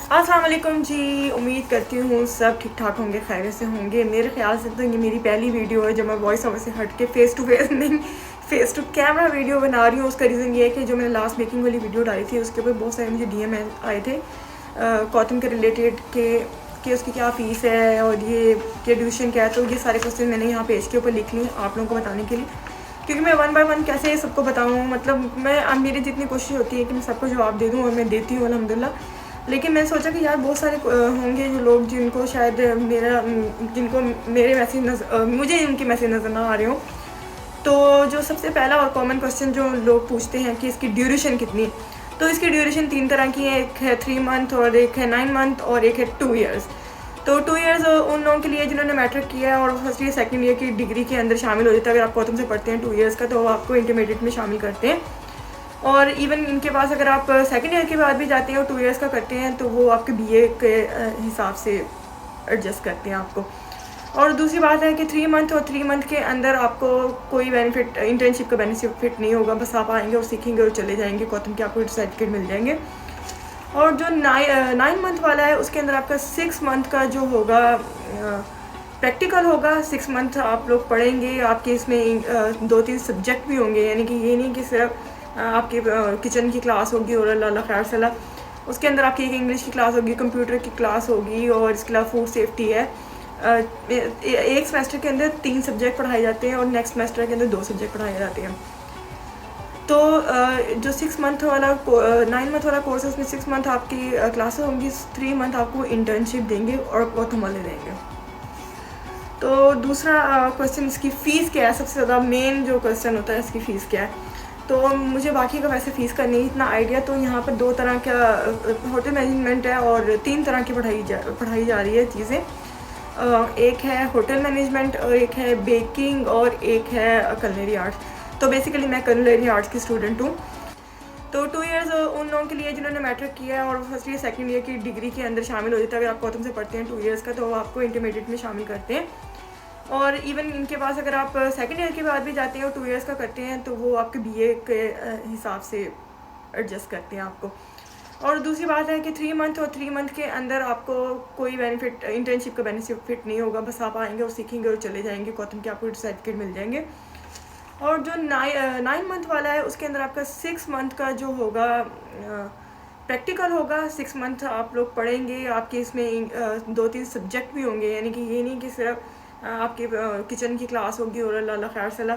अस्सलाम वालेकुम जी। उम्मीद करती हूँ सब ठीक ठाक होंगे, खैरियत से होंगे। मेरे ख्याल से तो ये मेरी पहली वीडियो है जब मैं वॉइस ओवर से हट के फ़ेस टू फेस नहीं, फ़ेस टू कैमरा वीडियो बना रही हूँ। उसका रीज़न ये है कि जो मैंने लास्ट मेकिंग वाली वीडियो डाली थी उसके ऊपर बहुत सारे मुझे DM आए थे कॉटन के रिलेटेड कि उसकी क्या फ़ीस है और ये क्या ट्यूशन क्या है। तो ये सारे क्वेश्चन मैंने यहाँ पेज के ऊपर लिख लिए आप लोगों को बताने के लिए, क्योंकि मैं 1 बाय 1 कैसे सबको बताऊँ। मतलब मैं मेरी जितनी कोशिश होती है कि मैं सबको जवाब दे दूँ और मैं देती हूँ अल्हम्दुलिल्लाह। लेकिन मैंने सोचा कि यार बहुत सारे होंगे जो लोग जिनको शायद जिनको मेरे मैसेज मुझे उनके मैसेज नज़र ना आ रहे हो। तो जो सबसे पहला और कॉमन क्वेश्चन जो लोग पूछते हैं कि इसकी ड्यूरेशन कितनी है, तो इसकी ड्यूरेशन 3 तरह की है। एक है 3 मंथ और एक है 9 मंथ और एक है 2 ईयर्स। तो 2 ईयर्स उन लोगों के लिए जिन्होंने मैट्रिक किया है और फर्स्ट ईयर सेकंड ईयर की डिग्री के अंदर शामिल हो जाता है। अगर आप कॉटन से पढ़ते हैं 2 ईयर्स का, तो वो आपको इंटरमीडिएट में शामिल करते हैं। और इवन इनके पास अगर आप सेकेंड ईयर के बाद भी जाते हैं और 2 ईयर्स का करते हैं, तो वो आपके BA के हिसाब से एडजस्ट करते हैं आपको। और दूसरी बात है कि 3 मंथ और 3 मंथ के अंदर आपको कोई बेनिफिट, इंटर्नशिप का बेनिफिट नहीं होगा। बस आप आएंगे और सीखेंगे और चले जाएंगे, कॉटन के आपको सर्टिफिकेट मिल जाएंगे। और जो 9 मंथ वाला है उसके अंदर आपका 6 मंथ का जो होगा प्रैक्टिकल होगा। 6 मंथ आप लोग पढ़ेंगे, आपके इसमें 2-3 सब्जेक्ट भी होंगे, यानी कि ये नहीं कि सिर्फ आपकी किचन की क्लास होगी और अल्लाह खैर सला। उसके अंदर आपकी एक इंग्लिश की क्लास होगी, कंप्यूटर की क्लास होगी और इसके अलावा फूड सेफ्टी है। एक सेमेस्टर के अंदर 3 सब्जेक्ट पढ़ाए जाते हैं और नेक्स्ट सेमेस्टर के अंदर 2 सब्जेक्ट पढ़ाए जाते हैं। तो जो 6 मंथ वाला 9 मंथ वाला कोर्स है उसमें 6 मंथ आपकी क्लासेस होंगी, 3 मंथ आपको इंटर्नशिप देंगे और प्रथम वाले देंगे। तो दूसरा क्वेश्चन, इसकी फ़ीस क्या है। सबसे ज़्यादा मेन जो क्वेश्चन होता है इसकी फ़ीस क्या है। तो मुझे बाकी का वैसे फ़ीस का नहीं इतना आइडिया। तो यहाँ पर 2 तरह का होटल मैनेजमेंट है और 3 तरह की पढ़ाई जा रही है चीज़ें। एक है होटल मैनेजमेंट और एक है बेकिंग और एक है कलनरी आर्ट्स। तो बेसिकली मैं कलनरी आर्ट्स की स्टूडेंट हूँ। तो 2 ईयर्स उन लोगों के लिए जिन्होंने मैट्रिक किया है और फर्स्ट ईयर सेकंड ईयर की डिग्री के अंदर शामिल हो जाता है। अगर आप कॉटन से पढ़ते हैं 2 ईयर्स का, तो वो आपको इंटरमीडिएट में शामिल करते हैं। और इवन इनके पास अगर आप सेकेंड ईयर के बाद भी जाते हैं और 2 ईयर्स का करते हैं, तो वो आपके BA के हिसाब से एडजस्ट करते हैं आपको। और दूसरी बात है कि 3 मंथ और 3 मंथ के अंदर आपको कोई बेनिफिट, इंटर्नशिप का बेनिफिट नहीं होगा। बस आप आएंगे और सीखेंगे और चले जाएंगे, कॉटन के आपको सर्टिफिकेट मिल जाएंगे। और जो 9 मंथ वाला है उसके अंदर आपका 6 मंथ का जो होगा प्रैक्टिकल होगा। 6 मंथ आप लोग पढ़ेंगे, आपके इसमें 2-3 सब्जेक्ट भी होंगे, यानी कि ये नहीं कि सिर्फ आपकी किचन की क्लास होगी और अल्लाह खैर सला।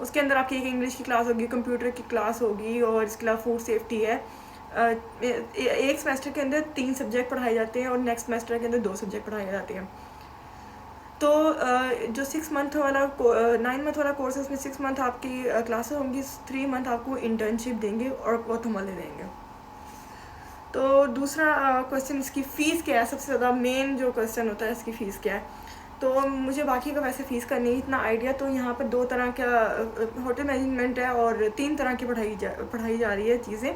उसके अंदर आपकी एक इंग्लिश की क्लास होगी, कंप्यूटर की क्लास होगी और इसके अलावा फूड सेफ्टी है। एक सेमेस्टर के अंदर 3 सब्जेक्ट पढ़ाए जाते हैं और नेक्स्ट सेमेस्टर के अंदर 2 सब्जेक्ट पढ़ाए जाते हैं। तो जो 6 मंथ वाला 9 मंथ वाला कोर्स है उसमें 6 मंथ आपकी क्लासेस होंगी, 3 मंथ आपको इंटर्नशिप देंगे और प्रथम वाले देंगे। तो दूसरा क्वेश्चन, इसकी फ़ीस क्या है। सबसे ज़्यादा मेन जो क्वेश्चन होता है इसकी फ़ीस क्या है। तो मुझे बाकी का वैसे फ़ीस का नहीं इतना आइडिया। तो यहाँ पर 2 तरह का होटल मैनेजमेंट है और 3 तरह की पढ़ाई जा रही है चीज़ें।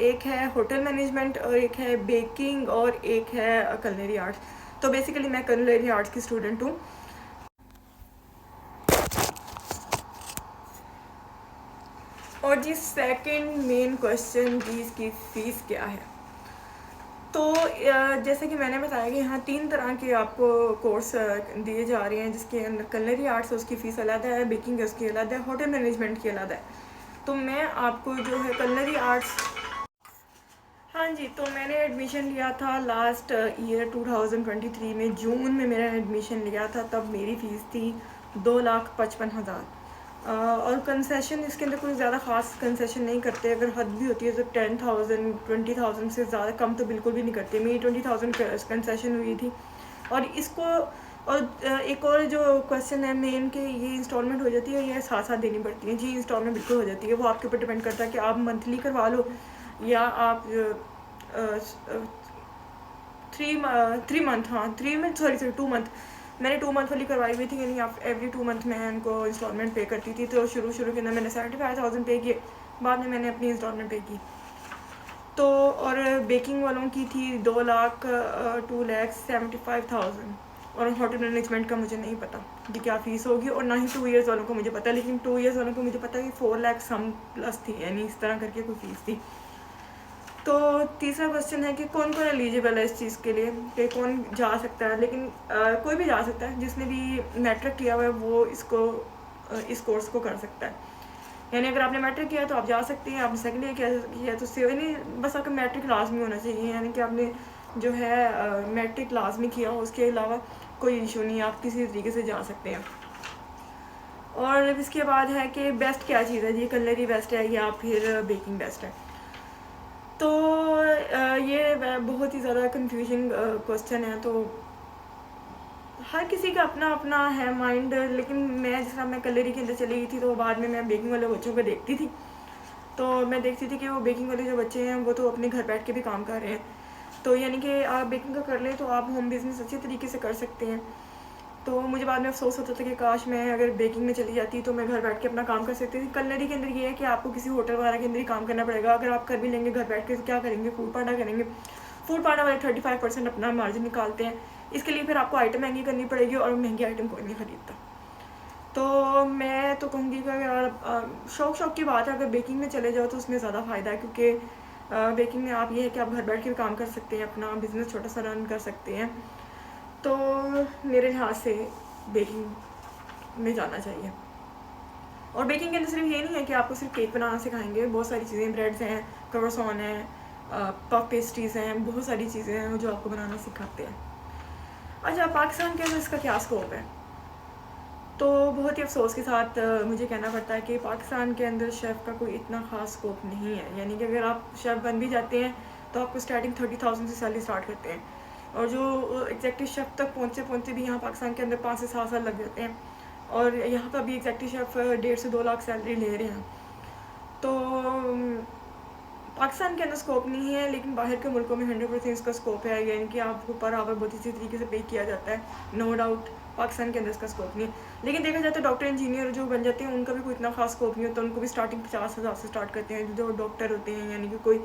एक है होटल मैनेजमेंट और एक है बेकिंग और एक है कलनरी आर्ट्स। तो बेसिकली मैं कलनरी आर्ट्स की स्टूडेंट हूँ। और जी सेकंड मेन क्वेश्चन जी, इसकी फ़ीस क्या है। तो जैसे कि मैंने बताया कि यहाँ 3 तरह के आपको कोर्स दिए जा रहे हैं, जिसके अंदर कलनरी आर्ट्स है उसकी फ़ीस अलग है, बेकिंग है उसकी अलग है, होटल मैनेजमेंट की अलग है। तो मैं आपको जो है कलनरी आर्ट्स, हाँ जी, तो मैंने एडमिशन लिया था लास्ट ईयर 2023 में, जून में मेरा एडमिशन लिया था। तब मेरी फ़ीस थी 2,55,000। और कंसेशन इसके अंदर कोई ज़्यादा ख़ास कंसेशन नहीं करते। अगर हद भी होती है तो 10,000 20,000 से ज़्यादा कम तो बिल्कुल भी नहीं करते। मेरी 20,000 कंसेशन हुई थी। और इसको और एक और जो क्वेश्चन है मेन के, ये इंस्टॉलमेंट हो जाती है, ये साथ साथ देनी पड़ती है जी। इंस्टॉलमेंट बिल्कुल हो जाती है, वो आपके ऊपर डिपेंड करता है कि आप मंथली करवा लो या आप 3 मंथ, हाँ 3 मंथ, सॉरी 2 मंथ। मैंने 2 मंथ वाली करवाई हुई थी, यानी आप एवरी 2 मंथ मैं उनको इंस्टॉलमेंट पे करती थी। तो शुरू के अंदर मैंने 75,000 पे किए, बाद में मैंने अपनी इंस्टॉलमेंट पे की। तो और बेकिंग वालों की थी 2,75,000। और होटल मैनेजमेंट का मुझे नहीं पता कि क्या फ़ीस होगी, और ना ही 2 ईयर्स वालों को मुझे पता। लेकिन 2 ईयर्स वालों को मुझे पता कि 4 लाख सम प्लस थी, यानी इस तरह करके कोई फ़ीस थी। तो तीसरा क्वेश्चन है कि कौन कौन एलिजिबल है इस चीज़ के लिए, कि कौन जा सकता है। लेकिन कोई भी जा सकता है, जिसने भी मैट्रिक किया हुआ है वो इस कोर्स को कर सकता है। यानी अगर आपने मैट्रिक किया तो आप जा सकते हैं, आपने सेकेंड ईयर किया तो सेवन नहीं, बस आपका मैट्रिक लाजमी होना चाहिए, यानी कि आपने जो है मैट्रिक लाजमी किया हो, उसके अलावा कोई इशू नहीं, आप किसी तरीके से जा सकते हैं। और इसके बाद है कि बेस्ट क्या चीज़ है जी, कलरी बेस्ट है या फिर बेकिंग बेस्ट है। तो ये बहुत ही ज़्यादा कंफ्यूजिंग क्वेश्चन है। तो हर किसी का अपना अपना है माइंड, लेकिन जिस तरह मैं कलरी के अंदर चली गई थी तो बाद में मैं बेकिंग वाले बच्चों को देखती थी, तो मैं देखती थी कि वो बेकिंग वाले जो बच्चे हैं वो तो अपने घर बैठ के भी काम कर रहे हैं। तो यानी कि आप बेकिंग का कर लें तो आप होम बिज़नेस अच्छे तरीके से कर सकते हैं। तो मुझे बाद में अफसोस होता था कि काश मैं अगर बेकिंग में चली जाती तो मैं घर बैठ के अपना काम कर सकती थी। कलरी के अंदर ये है कि आपको किसी होटल वगैरह के अंदर ही काम करना पड़ेगा। अगर आप कर भी लेंगे घर बैठ के तो क्या करेंगे, फूड पांडा करेंगे। फूड पांडा वाले 35% अपना मार्जिन निकालते हैं, इसके लिए फिर आपको आइटम महंगी करनी पड़ेगी और महंगी आइटम कोई नहीं खरीदता। तो मैं तो कहूँगी कि अगर शौक की बात है, अगर बेकिंग में चले जाओ तो उसमें ज़्यादा फ़ायदा है, क्योंकि बेकिंग में आप ये है कि आप घर बैठ के भी काम कर सकते हैं, अपना बिज़नेस छोटा सा रन कर सकते हैं। तो मेरे लिहाज से बेकिंग में जाना चाहिए। और बेकिंग के अंदर सिर्फ ये नहीं है कि आपको सिर्फ केक बनाना सिखाएंगे, बहुत सारी चीज़ें, ब्रेड्स हैं, क्रॉसॉन है, पफ पेस्ट्रीज़ हैं, बहुत सारी चीज़ें हैं जो आपको बनाना सिखाते हैं। अच्छा, पाकिस्तान के अंदर इसका क्या स्कोप है? तो बहुत ही अफसोस के साथ मुझे कहना पड़ता है कि पाकिस्तान के अंदर शेफ़ का कोई इतना ख़ास स्कोप नहीं है। यानी कि अगर आप शेफ़ बन भी जाते हैं तो आपको स्टार्टिंग 30,000 से सैलरी स्टार्ट करते हैं, और जो एग्जैक्टिव शेफ़ तक पहुँचते भी यहाँ पाकिस्तान के अंदर 5 से 7 साल लग जाते हैं, और यहाँ पर भी एग्जैक्टिव शेफ़ 1.5 से 2 लाख सैलरी ले रहे हैं। तो पाकिस्तान के अंदर स्कोप नहीं है, लेकिन बाहर के मुल्कों में 100% इसका स्कोप है, यानी कि आपको पर आवर बहुत इसी तरीके से पे किया जाता है, नो डाउट। पाकिस्तान के अंदर इसका स्कोप नहीं है, लेकिन देखा जाए तो डॉक्टर इंजीनियर जो बन जाते हैं उनका भी कोई इतना खास स्कोप नहीं होता। उनको भी स्टार्टिंग 50,000 से स्टार्ट करते हैं जो डॉक्टर होते हैं, यानी कि कोई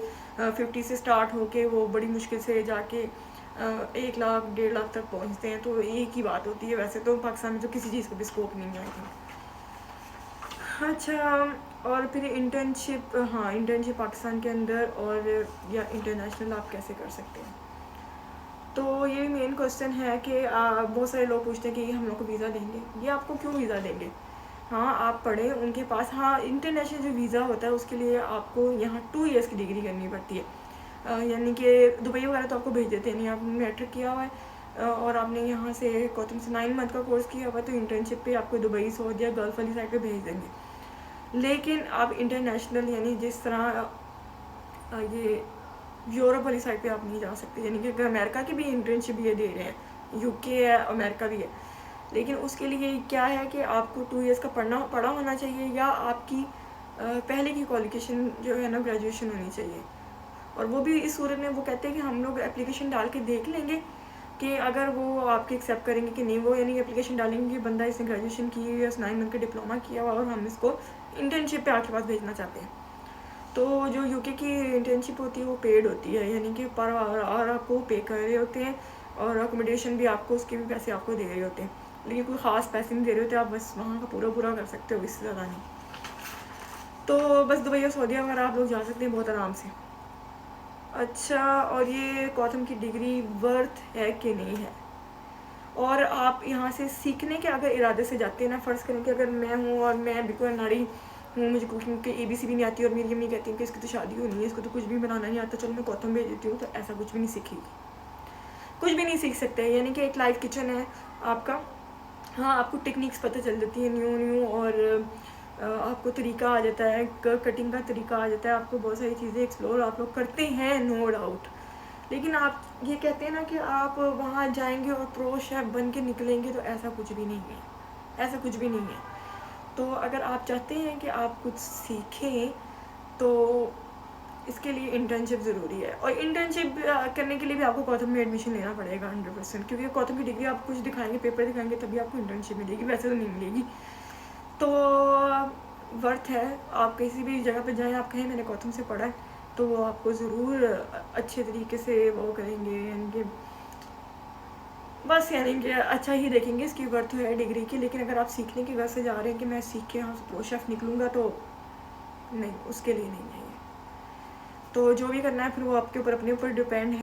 50 से स्टार्ट होके वो बड़ी मुश्किल से जाके 1 लाख 1.5 लाख तक पहुँचते हैं। तो एक ही बात होती है। वैसे तो पाकिस्तान में तो किसी चीज़ का भी स्कोप नहीं है। अच्छा, और फिर इंटर्नशिप, हाँ इंटर्नशिप पाकिस्तान के अंदर और या इंटरनेशनल आप कैसे कर सकते हैं? तो ये मेन क्वेश्चन है कि बहुत सारे लोग पूछते हैं कि हम लोग को वीज़ा देंगे। ये आपको क्यों वीज़ा देंगे? हाँ, आप पढ़ें उनके पास। हाँ, इंटरनेशनल जो वीज़ा होता है उसके लिए आपको यहाँ 2 ईयर्स की डिग्री करनी पड़ती है। यानी कि दुबई वगैरह तो आपको भेज देते हैं नहीं, आपने मैट्रिक किया हुआ है और आपने यहाँ से कोतम से 9 मंथ का कोर्स किया हुआ है, तो इंटर्नशिप पे आपको दुबई, सऊदी या गल्फ़ वाली साइड पे भेज देंगे। लेकिन आप इंटरनेशनल यानी जिस तरह ये यूरोप वाली साइड पे आप नहीं जा सकते, यानी कि अमेरिका की भी इंटर्नशिप ये दे रहे हैं, यूके है, अमेरिका भी है, लेकिन उसके लिए क्या है कि आपको 2 ईयर्स का पढ़ा होना चाहिए, या आपकी पहले की क्वालिफिकेशन जो है ना ग्रेजुएशन होनी चाहिए। और वो भी इस सूरत में वो कहते हैं कि हम लोग एप्लीकेशन डाल के देख लेंगे कि अगर वो आपके एक्सेप्ट करेंगे कि नहीं। वो यानी एप्लीकेशन डालेंगे कि बंदा इसने ग्रेजुएशन की या 9 मंथ का डिप्लोमा किया हुआ और हम इसको इंटर्नशिप पे आपके पास भेजना चाहते हैं। तो जो यूके की इंटर्नशिप होती है वो पेड होती है, यानी कि पर और आपको पे कर रहे होते हैं, और अकोमोडेशन भी आपको, उसके भी पैसे आपको दे रहे होते हैं, लेकिन कोई ख़ास पैसे नहीं दे रहे होते, आप बस वहाँ का पूरा कर सकते हो, इससे ज़्यादा नहीं। तो बस दुबई और सऊदी वगैरह आप लोग जा सकते हैं बहुत आराम से। अच्छा, और ये कॉथम की डिग्री वर्थ है कि नहीं है? और आप यहाँ से सीखने के अगर इरादे से जाते हैं ना, फ़र्ज़ करें कि अगर मैं हूँ और मैं बिल्कुल अनाड़ी हूँ, मुझे कुकिंग की ABC भी नहीं आती, और मेरी अम्मी कहती है कि इसकी तो शादी होनी है, इसको तो कुछ भी बनाना नहीं आता, चलो मैं कॉथम भेज देती हूँ, तो ऐसा कुछ भी नहीं सीखेगी, कुछ भी नहीं सीख सकते। यानी कि एक लाइव किचन है आपका, हाँ आपको टेक्निक्स पता चल जाती है न्यू, और आपको तरीका आ जाता है, कटिंग का तरीका आ जाता है, आपको बहुत सारी चीज़ें एक्सप्लोर आप लोग करते हैं, नो डाउट। लेकिन आप ये कहते हैं ना कि आप वहाँ जाएंगे और प्रो शेफ़ बन के निकलेंगे, तो ऐसा कुछ भी नहीं है, ऐसा कुछ भी नहीं है। तो अगर आप चाहते हैं कि आप कुछ सीखें तो इसके लिए इंटर्नशिप ज़रूरी है, और इंटर्नशिप करने के लिए भी आपको कॉथम में एडमिशन लेना पड़ेगा 100%, क्योंकि कॉथम की डिग्री आप कुछ दिखाएंगे, पेपर दिखाएंगे, तभी आपको इंटर्नशिप मिलेगी, वैसे तो नहीं मिलेगी। तो वर्थ है, आप किसी भी जगह पे जाएं, आप कहें मैंने कॉथम से पढ़ा है, तो वो आपको ज़रूर अच्छे तरीके से वो करेंगे, यानी कि बस यानी कि अच्छा ही देखेंगे इसकी वर्थ है डिग्री की। लेकिन अगर आप सीखने की घर से जा रहे हैं कि मैं सीख के यहाँ से प्रो शेफ़ निकलूँगा, तो नहीं, उसके लिए नहीं है ये। तो जो भी करना है फिर वो आपके ऊपर, अपने ऊपर डिपेंड है।